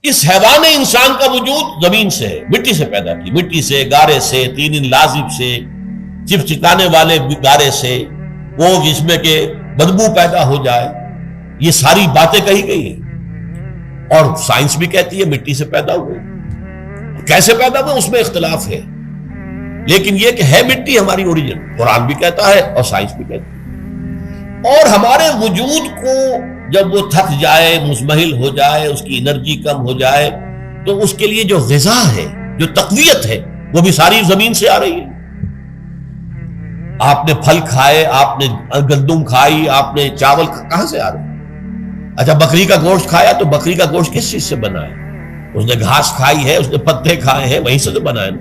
اس حیوان انسان کا وجود زمین سے ہے، مٹی سے پیدا کی، مٹی سے، گارے سے، تین لازب سے، چپچکانے والے گارے سے، وہ جس میں کہ بدبو پیدا ہو جائے، یہ ساری باتیں کہی گئی ہیں۔ اور سائنس بھی کہتی ہے مٹی سے پیدا ہوئے، کیسے پیدا ہوئے اس میں اختلاف ہے، لیکن یہ کہ ہے مٹی ہماری اوریجن، قرآن بھی کہتا ہے اور سائنس بھی کہتی ہے۔ اور ہمارے وجود کو جب وہ تھک جائے، مزمحل ہو جائے، اس کی انرجی کم ہو جائے، تو اس کے لیے جو غذا ہے، جو تقویت ہے، وہ بھی ساری زمین سے آ رہی ہے۔ آپ نے پھل کھائے، آپ نے گندم کھائی، آپ نے چاول کہاں سے آ رہے؟ اچھا بکری کا گوشت کھایا تو بکری کا گوشت کس چیز سے بنا ہے؟ اس نے گھاس کھائی ہے، اس نے پتے کھائے ہیں، وہیں سے تو بنا ہے نا۔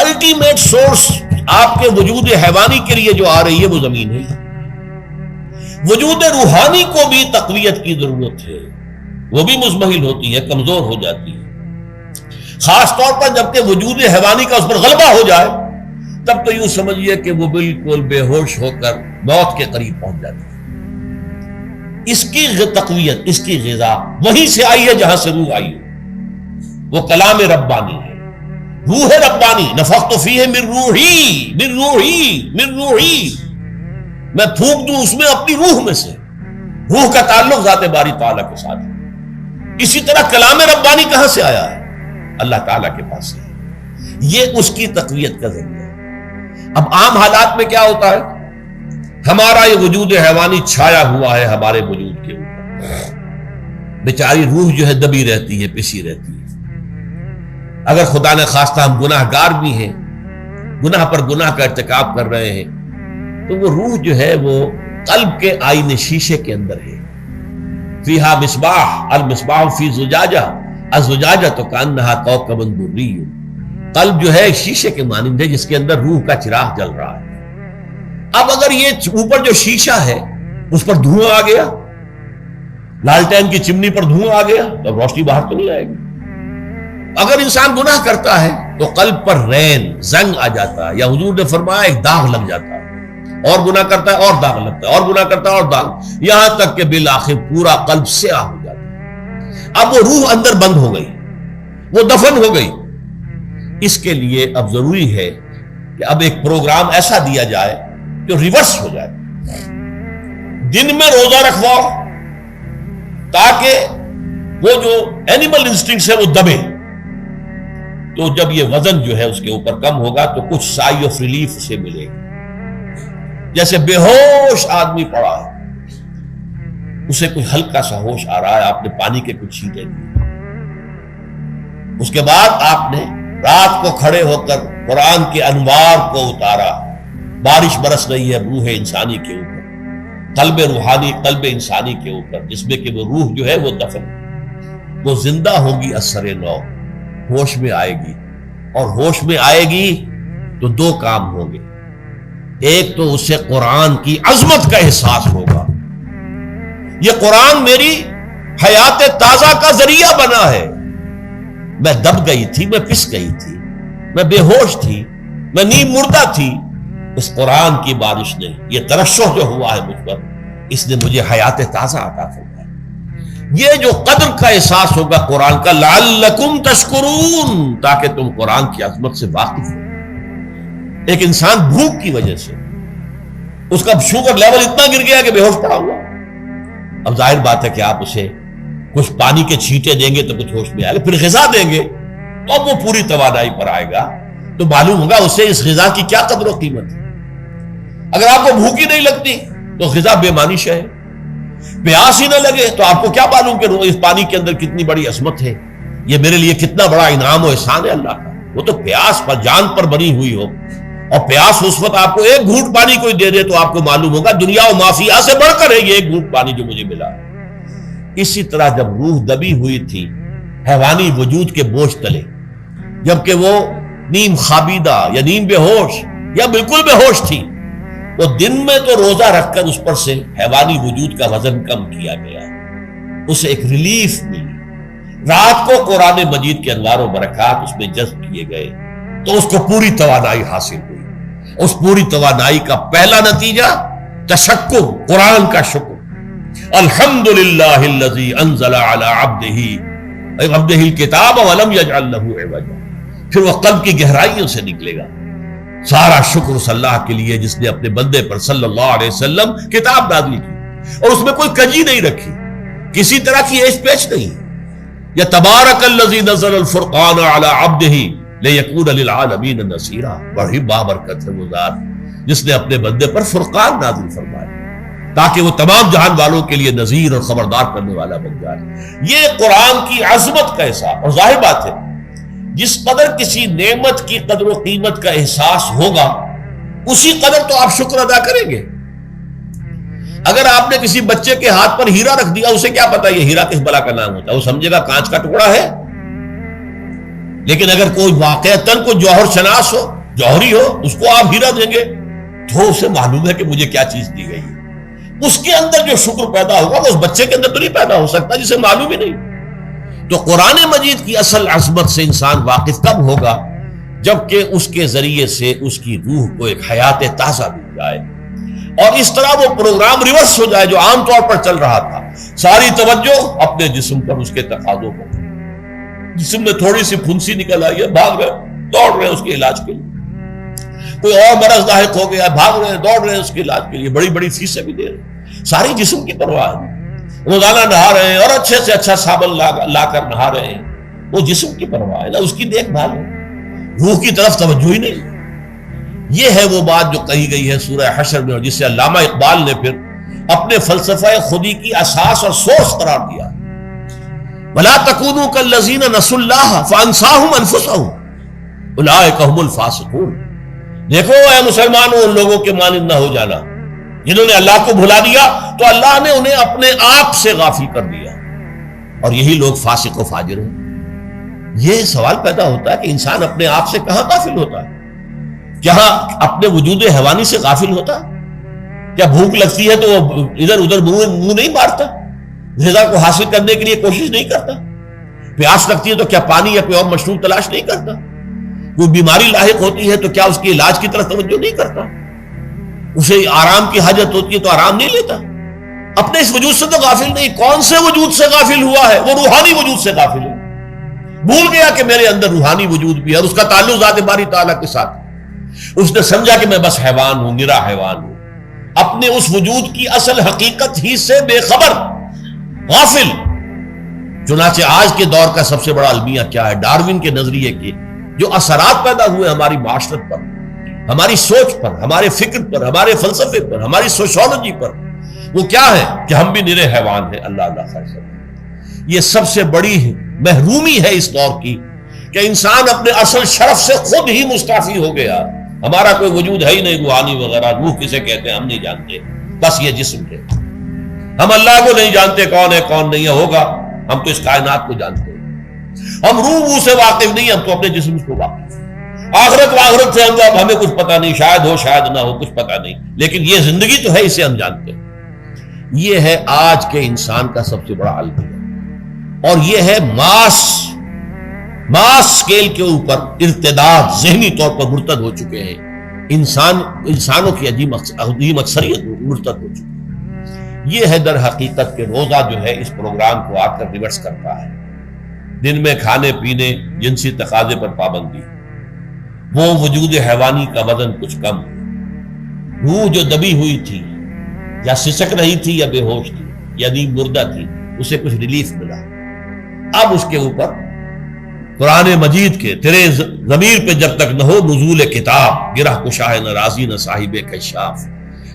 الٹیمیٹ سورس آپ کے وجود حیوانی کے لیے جو آ رہی ہے وہ زمین ہے۔ وجود روحانی کو بھی تقویت کی ضرورت ہے، وہ بھی مزمحل ہوتی ہے، کمزور ہو جاتی ہے، خاص طور پر جب کہ وجود حیوانی کا اس پر غلبہ ہو جائے، تب تو یوں سمجھیے کہ وہ بالکل بے ہوش ہو کر موت کے قریب پہنچ جاتی ہے۔ اس کی تقویت، اس کی غذا وہیں سے آئی ہے جہاں سے روح آئی ہے، وہ کلام ربانی ہے، روح ربانی، نفخت فیہ من روحی من روحی من روحی، میں پھونک دوں اس میں اپنی روح میں سے۔ روح کا تعلق ذات باری تعالیٰ کے ساتھ ہے۔ اسی طرح کلام ربانی کہاں سے آیا ہے؟ اللہ تعالیٰ کے پاس سے، یہ اس کی تقویت کا ذریعہ ہے۔ اب عام حالات میں کیا ہوتا ہے؟ ہمارا یہ وجود حیوانی چھایا ہوا ہے ہمارے وجود کے اوپر، بیچاری روح جو ہے دبی رہتی ہے، پسی رہتی ہے۔ اگر خدا نے خواستہ ہم گناہ گار بھی ہیں، گناہ پر گناہ کا ارتکاب کر رہے ہیں، تو وہ روح جو ہے وہ قلب کے آئینے شیشے کے اندر ہے۔ فیہا مصباح، المصباح فی زجاجہ، الزجاجہ تو کانہا کوکب دری، قلب جو ہے شیشے کے مانند ہے جس کے اندر روح کا چراغ جل رہا ہے۔ اب اگر یہ اوپر جو شیشہ ہے اس پر دھواں آ گیا، لالٹین کی چمنی پر دھواں آ گیا، تو روشنی باہر تو نہیں آئے گی۔ اگر انسان گناہ کرتا ہے تو قلب پر رین، زنگ آ جاتا ہے، یا حضور نے فرمایا ایک داغ لگ جاتا ہے، اور گناہ کرتا ہے اور داغ لگتا ہے، اور گناہ کرتا ہے اور داغ، یہاں تک کہ بالآخر پورا قلب سیاہ ہو جاتا ہے۔ اب وہ روح اندر بند ہو گئی، وہ دفن ہو گئی۔ اس کے لیے اب ضروری ہے کہ اب ایک پروگرام ایسا دیا جائے جو ریورس ہو جائے۔ دن میں روزہ رکھواؤ تاکہ وہ جو اینیمل انسٹنکٹس ہے وہ دبے، تو جب یہ وزن جو ہے اس کے اوپر کم ہوگا تو کچھ سائی آف ریلیف اسے ملے گا۔ جیسے بے ہوش آدمی پڑا ہے، اسے کوئی ہلکا سا ہوش آ رہا ہے، آپ نے پانی کے کچھ چھینٹے دیے، اس کے بعد آپ نے رات کو کھڑے ہو کر قرآن کے انوار کو اتارا، بارش برس رہی ہے روح انسانی کے اوپر، قلب روحانی، قلب انسانی کے اوپر، جس میں کہ وہ روح جو ہے وہ دفن، وہ زندہ ہوگی اثر نو، ہوش میں آئے گی، اور ہوش میں آئے گی تو دو کام ہوں گے۔ ایک تو اسے قرآن کی عظمت کا احساس ہوگا، یہ قرآن میری حیات تازہ کا ذریعہ بنا ہے، میں دب گئی تھی، میں پس گئی تھی، میں بے ہوش تھی، میں نیم مردہ تھی، اس قرآن کی بارش نے، یہ ترشح جو ہوا ہے مجھ پر، اس نے مجھے حیات تازہ عطا فرمائی۔ یہ جو قدر کا احساس ہوگا قرآن کا، لعلکم تشکرون، تاکہ تم قرآن کی عظمت سے واقف ہو۔ ایک انسان بھوک کی وجہ سے اس کا شوگر لیول اتنا گر گیا کہ بے ہوش پڑا ہوا، اب ظاہر بات ہے کہ آپ اسے کچھ پانی کے چھینٹے دیں گے تو کچھ ہوش میں آئے گا، پھر غذا دیں گے تو اب وہ پوری توانائی پر آئے گا، تو معلوم ہوگا اسے اس غذا کی کیا قدر و قیمت ہے۔ اگر آپ کو بھوک ہی نہیں لگتی تو غذا بے معنی شے ہے، پیاس ہی نہ لگے تو آپ کو کیا معلوم کہ اس پانی کے اندر کتنی بڑی عظمت ہے، یہ میرے لیے کتنا بڑا انعام و احسان ہے اللہ کا۔ وہ تو پیاس پر، جان پر بنی ہوئی ہو، اور پیاس اس وقت آپ کو ایک گھونٹ پانی کوئی دے دے تو آپ کو معلوم ہوگا دنیا و مافیا سے بڑھ کر ہے یہ ایک گھونٹ پانی جو مجھے ملا۔ اسی طرح جب روح دبی ہوئی تھی حیوانی وجود کے بوجھ تلے، جبکہ وہ نیم خابیدہ یا نیم بے ہوش یا بالکل بے ہوش تھی، وہ دن میں تو روزہ رکھ کر اس پر سے حیوانی وجود کا وزن کم کیا گیا، اسے ایک ریلیف ملی۔ رات کو قرآن مجید کے انوار و برکات اس میں جذب کیے گئے تو اس کو پوری توانائی حاصل ہوئی۔ اس پوری توانائی کا پہلا نتیجہ تشکر، قرآن کا شکر۔ الحمدللہ الذی انزل علی عبدہ عبدہ الکتاب ولم یجعل لہ عوجا، پھر وہ قلب کی گہرائیوں سے نکلے گا۔ سارا شکر اس اللہ کے لیے جس نے اپنے بندے پر صلی اللہ علیہ وسلم کتاب نازل کی اور اس میں کوئی کجی نہیں رکھی، کسی طرح کی ایش پیچ نہیں۔ یا تبارک الذی نزل الفرقان علی عبدہ لیکون للعالمین نذیرا، بڑی بابرکت ہے وہ ذات جس نے اپنے بندے پر فرقان نازل فرمایا تاکہ وہ تمام جہان والوں کے لیے نذیر اور خبردار کرنے والا بن جائے۔ یہ قرآن کی عظمت کا احساس، اور ظاہر بات ہے جس قدر کسی نعمت کی قدر و قیمت کا احساس ہوگا اسی قدر تو آپ شکر ادا کریں گے۔ اگر آپ نے کسی بچے کے ہاتھ پر ہیرا رکھ دیا، اسے کیا پتا یہ ہیرا کس بلا کا نام ہوتا ہے، وہ سمجھے گا کانچ کا ٹکڑا ہے۔ لیکن اگر کوئی واقعتاً کوئی جوہر شناس ہو، جوہری ہو، اس کو آپ ہیرا دیں گے تو اسے معلوم ہے کہ مجھے کیا چیز دی گئی ہے، اس کے اندر جو شکر پیدا ہوگا وہ اس بچے کے اندر تو نہیں پیدا ہو سکتا جسے معلوم ہی نہیں۔ تو قرآن مجید کی اصل عظمت سے انسان واقف کب ہوگا؟ جبکہ اس کے ذریعے سے اس کی روح کو ایک حیات تازہ مل جائے اور اس طرح وہ پروگرام ریورس ہو جائے جو عام طور پر چل رہا تھا، ساری توجہ اپنے جسم پر، اس کے تقاضوں پر۔ جسم میں تھوڑی سی پھنسی نکل آئی ہے، بھاگ رہے دوڑ رہے ہیں اس کے علاج کے لیے، کوئی اور مرض لاحق ہو گیا، بھاگ رہے ہیں دوڑ رہے ہیں اس کے علاج کے لیے، بڑی بڑی فیسیں بھی دے رہے ہیں، ساری جسم کی پرواہ ہے۔ روزانہ نہا رہے ہیں اور اچھے سے اچھا صابن لا کر نہا رہے ہیں، وہ جسم کی پرواہ ہے نا، اس کی دیکھ بھال ہے، روح کی طرف توجہ ہی نہیں۔ یہ ہے وہ بات جو کہی گئی ہے سورہ حشر میں، اور جسے علامہ اقبال نے پھر اپنے فلسفہ خودی کی اساس اور سورس قرار دیا۔ وَلَا تَكُونُوا كَالَّذِينَ نَسُوا اللَّهَ فَأَنسَاهُمْ أَنفُسَهُمْ أُولَٰئِكَ هُمُ الْفَاسِقُونَ۔ دیکھو اے مسلمانوں، ان لوگوں کے مانند نہ ہو جانا جنہوں نے اللہ کو بھلا دیا تو اللہ نے انہیں اپنے آپ سے غافل کر دیا، اور یہی لوگ فاسق و فاجر ہیں۔ یہ سوال پیدا ہوتا ہے کہ انسان اپنے آپ سے کہاں غافل ہوتا ہے؟ کیا اپنے وجود حیوانی سے غافل ہوتا ہے؟ کیا بھوک لگتی ہے تو وہ ادھر ادھر منہ نہیں مارتا، غذا کو حاصل کرنے کے لیے کوشش نہیں کرتا؟ پیاس لگتی ہے تو کیا پانی یا کوئی اور مشروب تلاش نہیں کرتا؟ کوئی بیماری لاحق ہوتی ہے تو کیا اس کے علاج کی طرف توجہ نہیں کرتا؟ اسے آرام کی حاجت ہوتی ہے تو آرام نہیں لیتا؟ اپنے اس وجود سے تو غافل نہیں۔ کون سے وجود سے غافل ہوا ہے؟ وہ روحانی وجود سے غافل ہے، بھول گیا کہ میرے اندر روحانی وجود بھی ہے اور اس کا تعلق ذات باری تعالیٰ کے ساتھ۔ اس نے سمجھا کہ میں بس حیوان ہوں، نرا حیوان ہوں، اپنے اس وجود کی اصل حقیقت ہی سے بے خبر، غافل۔ چنانچہ آج کے دور کا سب سے بڑا المیہ کیا ہے؟ ڈارون کے نظریے کے جو اثرات پیدا ہوئے ہماری معاشرت پر، ہماری سوچ پر، ہمارے فکر پر، ہمارے فلسفے پر، ہماری سوشولوجی پر، وہ کیا ہے کہ ہم بھی نرے حیوان ہیں۔ اللہ اللہ خیر کرے۔ یہ سب سے بڑی محرومی ہے اس دور کی کہ انسان اپنے اصل شرف سے خود ہی مستعفی ہو گیا۔ ہمارا کوئی وجود ہے ہی نہیں، روحانی وغیرہ، روح کسے کہتے ہیں ہم نہیں جانتے، بس یہ جسم ہے۔ ہم اللہ کو نہیں جانتے کون ہے کون نہیں ہے، ہوگا ہم تو اس کائنات کو جانتے ہیں۔ ہم روح سے واقف نہیں، ہم تو اپنے جسم کو واقف ہیں۔ آخرت سے ہمیں کچھ پتہ نہیں، شاید ہو شاید نہ ہو، کچھ پتہ نہیں، لیکن یہ زندگی تو ہے، اسے ہم جانتے ہیں۔ یہ ہے آج کے انسان کا سب سے بڑا المیہ، اور یہ ہے ماس سکیل کے اوپر ارتداد، ذہنی طور پر مرتد ہو چکے ہیں انسانوں کی عظیم اکثریت مرتد ہو چکی ہے۔ یہ ہے در حقیقت کہ روزہ جو ہے اس پروگرام کو آ کر ریورس کرتا ہے۔ دن میں کھانے پینے، جنسی تقاضے پر پابندی، وہ وجود حیوانی کا وزن کچھ کم، روح جو دبی ہوئی تھی یا سسک رہی تھی یا بے ہوش تھی یا نیند مردہ تھی، اسے کچھ ریلیف ملا۔ اب اس کے اوپر قرآن مجید کے تیرے ضمیر پہ جب تک نہ ہو نزول کتاب، گرہ کشاہ نہ رازی نہ صاحب کشاف،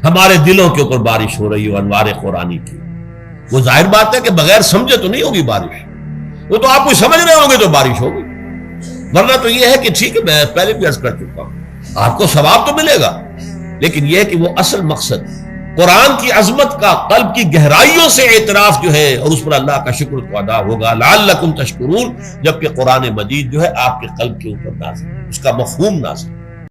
ہمارے دلوں کے اوپر بارش ہو رہی ہو انوار قرآنی کی۔ وہ ظاہر بات ہے کہ بغیر سمجھے تو نہیں ہوگی بارش، وہ تو آپ کو سمجھ رہے ہوں گے تو بارش ہوگی، ورنہ تو یہ ہے کہ ٹھیک ہے میں پہلے بھی عرض کر چکا ہوں، آپ کو ثواب تو ملے گا، لیکن یہ ہے کہ وہ اصل مقصد قرآن کی عظمت کا قلب کی گہرائیوں سے اعتراف جو ہے، اور اس پر اللہ کا شکر تو ادا ہوگا، لعلکم تشکرون، جبکہ قرآن مجید جو ہے آپ کے قلب کے اوپر نازل، اس کا مفہوم نازل۔